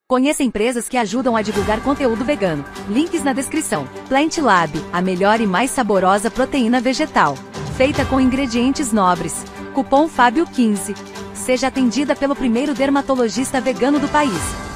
Conheça empresas que ajudam a divulgar conteúdo vegano. Links na descrição. Plant Lab, a melhor e mais saborosa proteína vegetal. Feita com ingredientes nobres. Cupom Fábio15. Seja atendida pelo primeiro dermatologista vegano do país.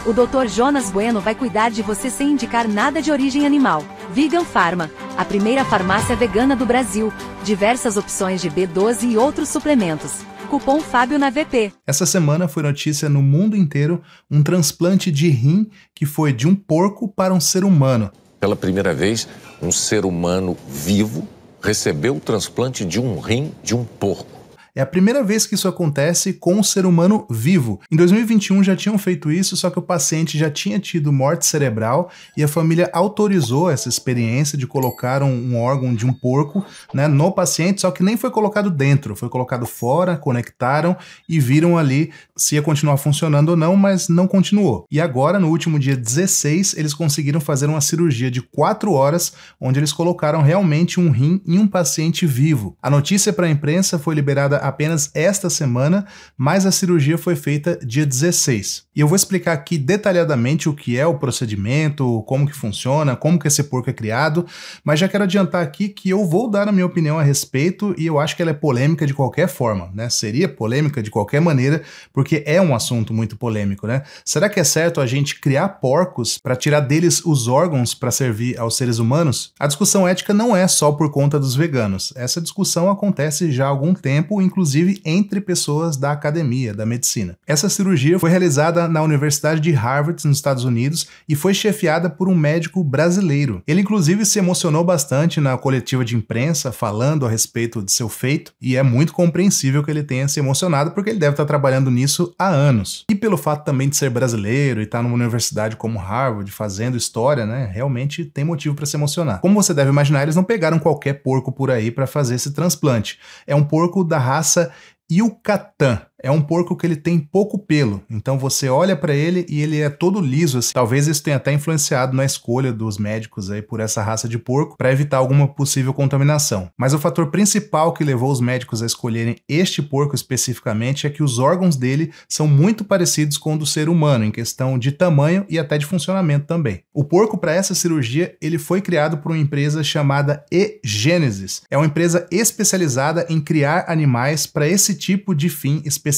O Dr. Jonas Bueno vai cuidar de você sem indicar nada de origem animal. Vegan Pharma, a primeira farmácia vegana do Brasil. Diversas opções de B12 e outros suplementos. Cupom Fábio na VP. Essa semana foi notícia no mundo inteiro um transplante de rim que foi de um porco para um ser humano. Pela primeira vez, um ser humano vivo recebeu o transplante de um rim de um porco. É a primeira vez que isso acontece com um ser humano vivo. Em 2021 já tinham feito isso, só que o paciente já tinha tido morte cerebral e a família autorizou essa experiência de colocar um órgão de um porco, né, no paciente, só que nem foi colocado dentro, foi colocado fora, conectaram e viram ali se ia continuar funcionando ou não, mas não continuou. E agora, no último dia 16, eles conseguiram fazer uma cirurgia de 4 horas, onde eles colocaram realmente um rim em um paciente vivo. A notícia para a imprensa foi liberada apenas esta semana, mas a cirurgia foi feita dia 16. E eu vou explicar aqui detalhadamente o que é o procedimento, como que funciona, como que esse porco é criado, mas já quero adiantar aqui que eu vou dar a minha opinião a respeito e eu acho que ela é polêmica de qualquer forma, né? Seria polêmica de qualquer maneira, porque é um assunto muito polêmico, né? Será que é certo a gente criar porcos para tirar deles os órgãos para servir aos seres humanos? A discussão ética não é só por conta dos veganos. Essa discussão acontece já há algum tempo, inclusive entre pessoas da academia, da medicina. Essa cirurgia foi realizada na Universidade de Harvard, nos Estados Unidos, e foi chefiada por um médico brasileiro. Ele, inclusive, se emocionou bastante na coletiva de imprensa, falando a respeito de seu feito, e é muito compreensível que ele tenha se emocionado, porque ele deve estar trabalhando nisso há anos. E pelo fato também de ser brasileiro e estar numa universidade como Harvard, fazendo história, né, realmente tem motivo para se emocionar. Como você deve imaginar, eles não pegaram qualquer porco por aí para fazer esse transplante. É um porco da raça Yucatán. É um porco que ele tem pouco pelo, então você olha para ele e ele é todo liso assim. Talvez isso tenha até influenciado na escolha dos médicos aí por essa raça de porco para evitar alguma possível contaminação. Mas o fator principal que levou os médicos a escolherem este porco especificamente é que os órgãos dele são muito parecidos com o do ser humano, em questão de tamanho e até de funcionamento também. O porco para essa cirurgia ele foi criado por uma empresa chamada eGenesis. É uma empresa especializada em criar animais para esse tipo de fim especificamente,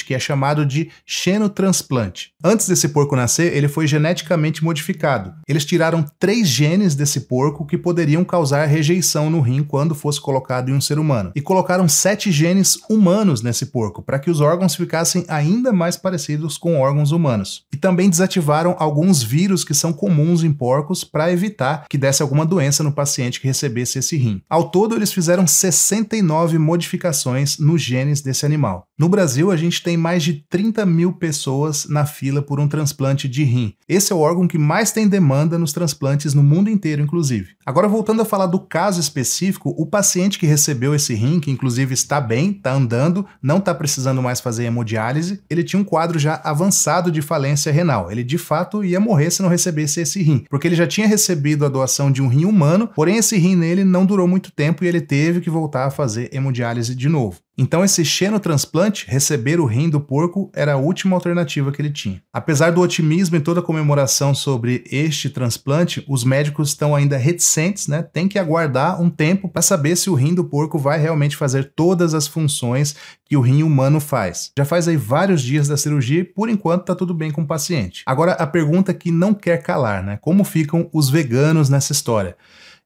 que é chamado de xenotransplante. Antes desse porco nascer, ele foi geneticamente modificado. Eles tiraram 3 genes desse porco que poderiam causar rejeição no rim quando fosse colocado em um ser humano. E colocaram 7 genes humanos nesse porco, para que os órgãos ficassem ainda mais parecidos com órgãos humanos. E também desativaram alguns vírus que são comuns em porcos para evitar que desse alguma doença no paciente que recebesse esse rim. Ao todo, eles fizeram 69 modificações nos genes desse animal. No Brasil, a gente tem mais de 30 mil pessoas na fila por um transplante de rim. Esse é o órgão que mais tem demanda nos transplantes no mundo inteiro, inclusive. Agora, voltando a falar do caso específico, o paciente que recebeu esse rim, que inclusive está bem, está andando, não está precisando mais fazer hemodiálise, ele tinha um quadro já avançado de falência renal. Ele, de fato, ia morrer se não recebesse esse rim, porque ele já tinha recebido a doação de um rim humano, porém esse rim nele não durou muito tempo e ele teve que voltar a fazer hemodiálise de novo. Então esse xenotransplante, receber o rim do porco, era a última alternativa que ele tinha. Apesar do otimismo e toda a comemoração sobre este transplante, os médicos estão ainda reticentes, né? Tem que aguardar um tempo para saber se o rim do porco vai realmente fazer todas as funções que o rim humano faz. Já faz aí vários dias da cirurgia e por enquanto tá tudo bem com o paciente. Agora a pergunta que não quer calar, né? Como ficam os veganos nessa história?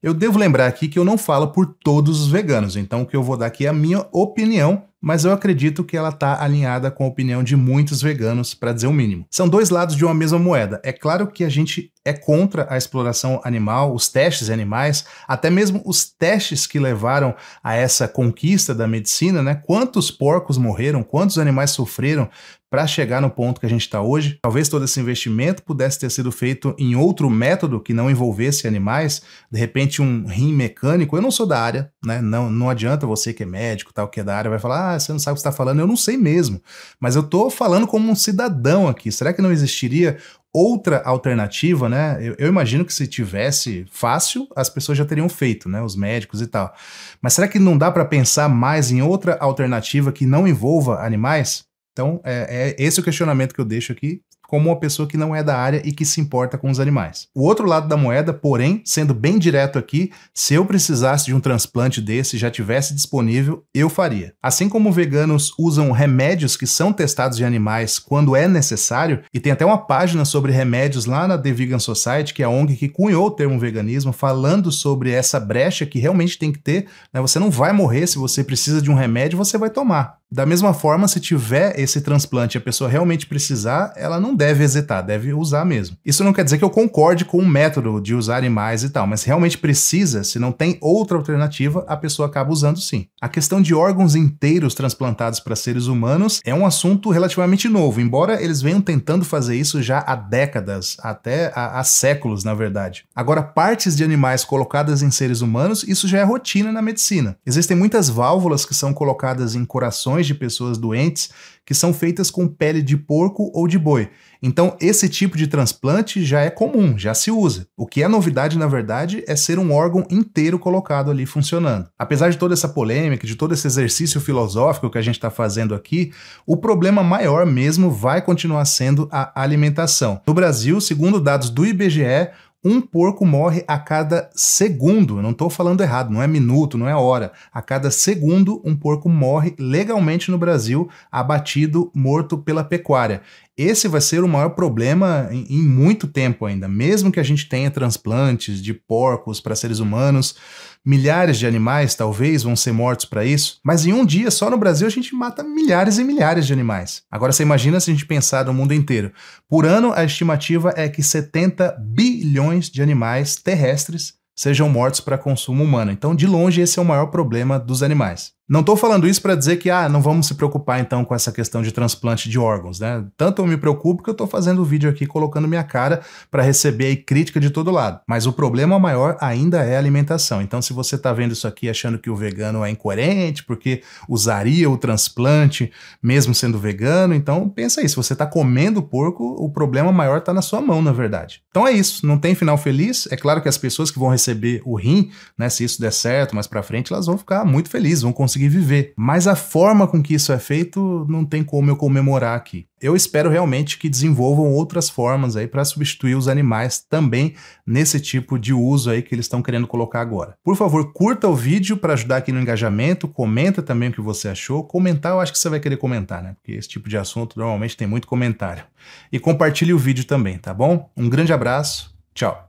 Eu devo lembrar aqui que eu não falo por todos os veganos, então o que eu vou dar aqui é a minha opinião, mas eu acredito que ela está alinhada com a opinião de muitos veganos, para dizer o mínimo. São dois lados de uma mesma moeda. É claro que a gente é contra a exploração animal, os testes animais, até mesmo os testes que levaram a essa conquista da medicina, né? Quantos porcos morreram, quantos animais sofreram para chegar no ponto que a gente está hoje. Talvez todo esse investimento pudesse ter sido feito em outro método que não envolvesse animais, de repente um rim mecânico. Eu não sou da área, né? Não adianta você que é médico, tal, que é da área, vai falar, você não sabe o que você está falando. Eu não sei mesmo, mas eu estou falando como um cidadão aqui. Será que não existiria outra alternativa, né? Eu imagino que se tivesse fácil, as pessoas já teriam feito, né? Os médicos e tal. Mas será que não dá para pensar mais em outra alternativa que não envolva animais? Então, é esse o questionamento que eu deixo aqui. como uma pessoa que não é da área e que se importa com os animais. O outro lado da moeda, porém, sendo bem direto aqui, se eu precisasse de um transplante desse e já tivesse disponível, eu faria. Assim como veganos usam remédios que são testados em animais quando é necessário, e tem até uma página sobre remédios lá na The Vegan Society, que é a ONG que cunhou o termo veganismo, falando sobre essa brecha que realmente tem que ter, né? Você não vai morrer se você precisa de um remédio, você vai tomar. Da mesma forma, se tiver esse transplante e a pessoa realmente precisar, ela não deve hesitar, deve usar mesmo. Isso não quer dizer que eu concorde com o método de usar animais e tal, mas se realmente precisa, se não tem outra alternativa, a pessoa acaba usando sim. A questão de órgãos inteiros transplantados para seres humanos é um assunto relativamente novo, embora eles venham tentando fazer isso já há décadas, até há séculos, na verdade. Agora, partes de animais colocadas em seres humanos, isso já é rotina na medicina. Existem muitas válvulas que são colocadas em corações de pessoas doentes que são feitas com pele de porco ou de boi. Então, esse tipo de transplante já é comum, já se usa. O que é novidade, na verdade, é ser um órgão inteiro colocado ali funcionando. Apesar de toda essa polêmica, de todo esse exercício filosófico que a gente está fazendo aqui, o problema maior mesmo vai continuar sendo a alimentação. No Brasil, segundo dados do IBGE, um porco morre a cada segundo, eu não estou falando errado, não é minuto, não é hora. A cada segundo, um porco morre legalmente no Brasil, abatido, morto pela pecuária. Esse vai ser o maior problema em muito tempo ainda. Mesmo que a gente tenha transplantes de porcos para seres humanos, milhares de animais talvez vão ser mortos para isso, mas em um dia, só no Brasil, a gente mata milhares e milhares de animais. Agora você imagina se a gente pensar no mundo inteiro. Por ano, a estimativa é que 70 bilhões de animais terrestres sejam mortos para consumo humano. Então, de longe, esse é o maior problema dos animais. Não estou falando isso para dizer que não vamos se preocupar então com essa questão de transplante de órgãos, né? Tanto eu me preocupo que eu estou fazendo o vídeo aqui colocando minha cara para receber aí crítica de todo lado. Mas o problema maior ainda é a alimentação. Então, se você está vendo isso aqui achando que o vegano é incoerente porque usaria o transplante mesmo sendo vegano, então pensa aí, se você está comendo porco, o problema maior está na sua mão, na verdade. Então é isso, não tem final feliz. É claro que as pessoas que vão receber o rim, né, se isso der certo mais para frente, elas vão ficar muito felizes, vão conseguir viver. Mas a forma com que isso é feito não tem como eu comemorar aqui. Eu espero realmente que desenvolvam outras formas aí para substituir os animais também nesse tipo de uso aí que eles estão querendo colocar agora. Por favor, curta o vídeo para ajudar aqui no engajamento, comenta também o que você achou. Comentar, eu acho que você vai querer comentar, né? Porque esse tipo de assunto normalmente tem muito comentário. E compartilhe o vídeo também, tá bom? Um grande abraço, tchau!